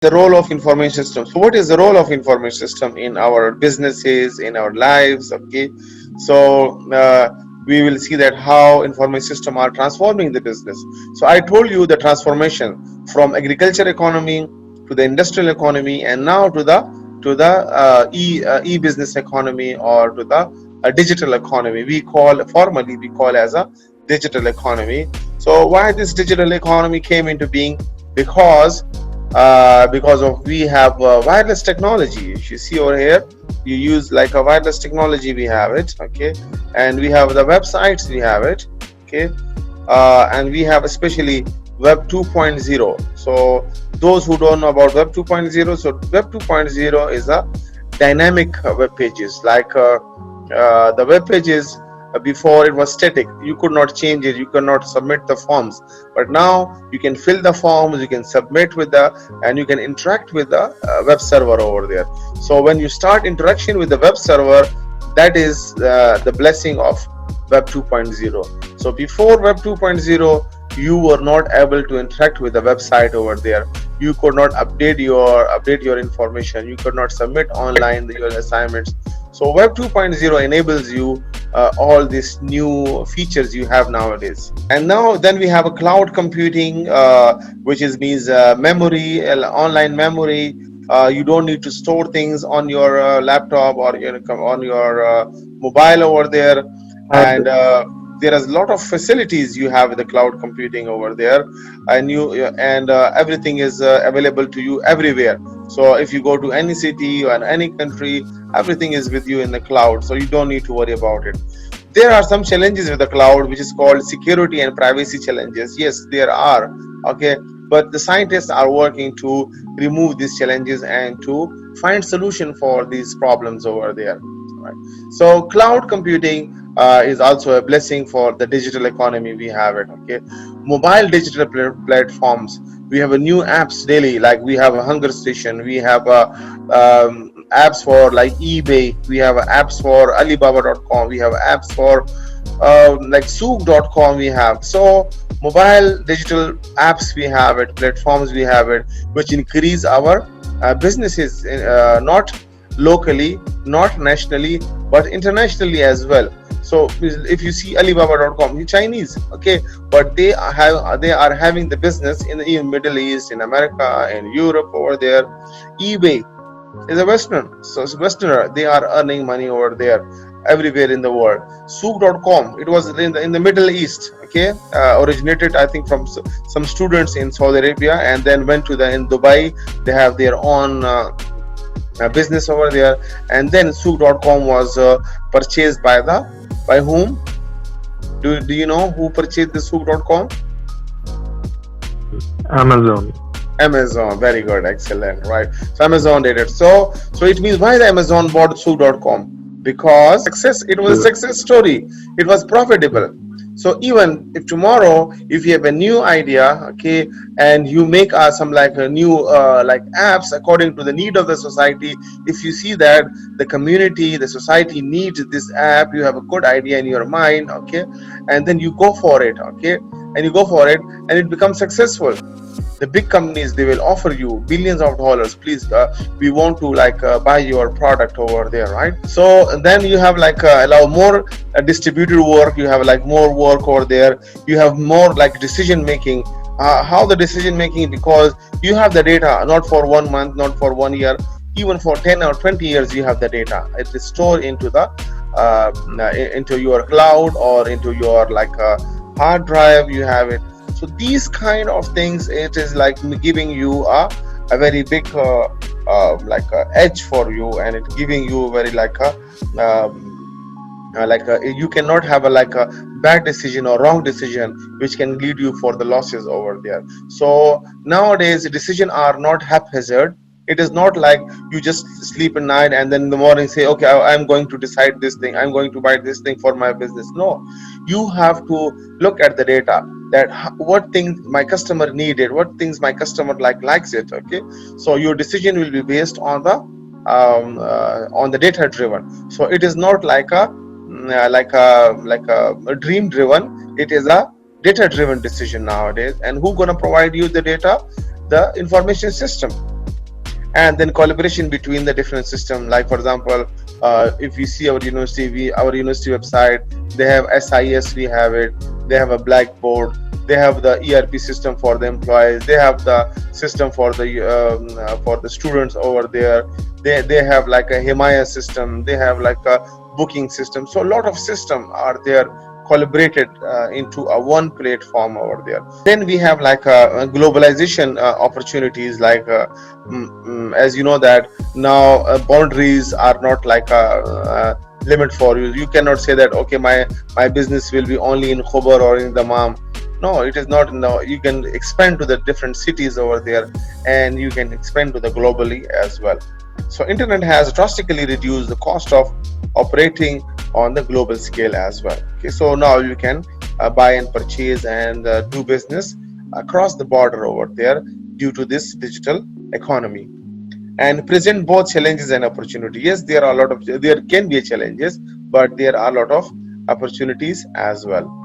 The role of information system. So what is the role of information system in our businesses, in our lives? Okay, so we will see that how information system are transforming the business. So I told you the transformation from agriculture economy to the industrial economy, and now to the e-business economy, or to the digital economy. We call, formally we call as a digital economy. So why this digital economy came into being? Because of we have wireless technology. If you see over here, you use like a wireless technology, we have it. Okay, and we have the websites, we have it. Okay, and we have especially web 2.0. So those who don't know about web 2.0, so web 2.0 is a dynamic web pages, like the web pages before it was static. You could not change it, you could not submit the forms, but now you can fill the forms, you can submit with the, and you can interact with the web server over there. So when you start interaction with the web server, that is the blessing of web 2.0. So before web 2.0, you were not able to interact with the website over there. You could not update your information, you could not submit online your assignments. So web 2.0 enables you all these new features you have nowadays. And now then we have a cloud computing, which is means memory, online memory. You don't need to store things on your laptop or on your mobile over there. And there is a lot of facilities you have with the cloud computing over there, and everything is available to you everywhere. So if you go to any city or any country, everything is with you in the cloud, so you don't need to worry about it. There are some challenges with the cloud, which is called security and privacy challenges. Yes, there are. Okay, but the scientists are working to remove these challenges and to find solution for these problems over there. Right. So cloud computing is also a blessing for the digital economy. We have it. Okay, mobile digital platforms. We have a new apps daily. Like we have a hunger station. We have apps for like eBay. We have apps for Alibaba.com. We have apps for like Souk.com. We have so mobile digital apps. We have it. Platforms. We have it, which increase our businesses, not locally, not nationally, but internationally as well. So if you see Alibaba.com, Chinese, okay, but they are having the business in the Middle East, in America, in Europe over there. eBay is a Western, so it's Westerner. They are earning money over there everywhere in the world. Souk.com, it was in the Middle East, okay, originated I think from some students in Saudi Arabia, and then went to in Dubai. They have their own business over there, and then Souk.com was purchased by whom? Do you know who purchased the Souk.com? Amazon. Amazon. Very good, excellent, right? So Amazon did it. So it means, why the Amazon bought Souk.com? Because success. It was a success story. It was profitable. So even if tomorrow, if you have a new idea, okay, and you make some like a new like apps according to the need of the society, if you see that the community, the society needs this app, you have a good idea in your mind, okay, and then you go for it, okay, and you go for it, and it becomes successful. The big companies, they will offer you billions of dollars. Please, we want to like buy your product over there, right? So then you have like allow more distributed work. You have like more work over there. You have more like decision making. How the decision making? Because you have the data, not for 1 month, not for 1 year, even for 10 or 20 years. You have the data. It is stored into the into your cloud or into your like hard drive. You have it. So these kind of things, it is like giving you a very big like edge for you, and it giving you very like you cannot have a like a bad decision or wrong decision, which can lead you for the losses over there. So nowadays decisions are not haphazard. It is not like you just sleep at night and then in the morning say, okay, I'm going to decide this thing, I'm going to buy this thing for my business. No, you have to look at the data, that what things my customer needed, what things my customer likes it. Okay, so your decision will be based on the data driven. So it is not like a dream driven. It is a data driven decision nowadays. And who gonna provide you the data? The information system. and then collaboration between the different system. Like for example, if we see our university website, they have SIS, we have it, they have a blackboard, they have the ERP system for the employees, they have the system for the students over there, they have like a Himaya system, they have like a booking system. So a lot of system are there collaborated into a one platform over there. Then we have like a globalization opportunities, like as you know that now boundaries are not like a limit for you. You cannot say that okay, my business will be only in Khobar or in Dammam. No, it is not. No, you can expand to the different cities over there, and you can expand to the globally as well. So internet has drastically reduced the cost of operating on the global scale as well. Okay, so now you can buy and purchase and do business across the border over there due to this digital economy, and present both challenges and opportunity. Yes, there can be challenges, but there are a lot of opportunities as well.